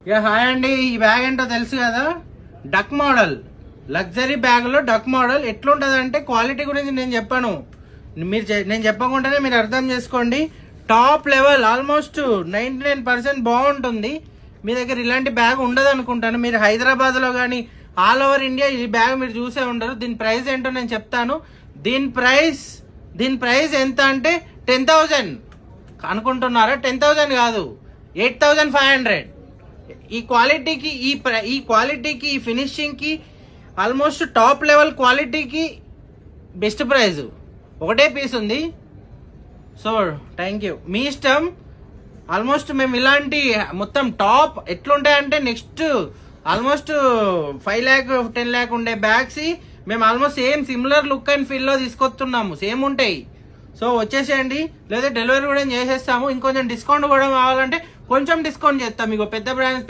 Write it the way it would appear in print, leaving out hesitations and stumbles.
ఇక హాయ్ అండి. ఈ బ్యాగ్ ఏంటో తెలుసు కదా, డక్ మోడల్ లగ్జరీ బ్యాగ్ లో డక్ మోడల్. ఎట్లుంటది అంటే క్వాలిటీ గురించి నేను చెప్పాను, నేను చెప్పకుండానే మీరు అర్థం చేసుకోండి. టాప్ లెవెల్ ఆల్మోస్ట్ 99% బాగుంటుంది. మీ దగ్గర ఇలాంటి బ్యాగ్ ఉండదు అనుకుంటాను. మీరు హైదరాబాద్ లో కానీ ఆల్ ఓవర్ ఇండియా ఈ బ్యాగ్ మీరు చూసే ఉండరు. దీని ప్రైస్ ఏంటో నేను చెప్తాను. దీని ప్రైస్ ఎంత అంటే 10,000 అనుకుంటున్నారా? 10,000 కాదు, 8,500. ఈ క్వాలిటీకి ఈ క్వాలిటీకి ఈ ఫినిషింగ్ కి ఆల్మోస్ట్ టాప్ లెవెల్ క్వాలిటీకి బెస్ట్ ప్రైస్. ఒకటే పీస్ ఉంది. సో థ్యాంక్ యూ, మీ ఇష్టం. ఆల్మోస్ట్ మేము ఇలాంటి మొత్తం టాప్ ఎట్లుంటాయంటే నెక్స్ట్ ఆల్మోస్ట్ 5 lakh 10 lakh ఉండే బ్యాగ్స్ మేము almost same similar look and feel లో తీసుకొస్తున్నాము. సేమ్ ఉంటాయి. సో వచ్చేసేయండి, లేదా డెలివరీ కూడా చేసేస్తాము. ఇంకొంచెం డిస్కౌంట్ కూడా కావాలంటే కొంచెం డిస్కౌంట్ చేస్తాం. మీకు పెద్ద బ్రాండ్స్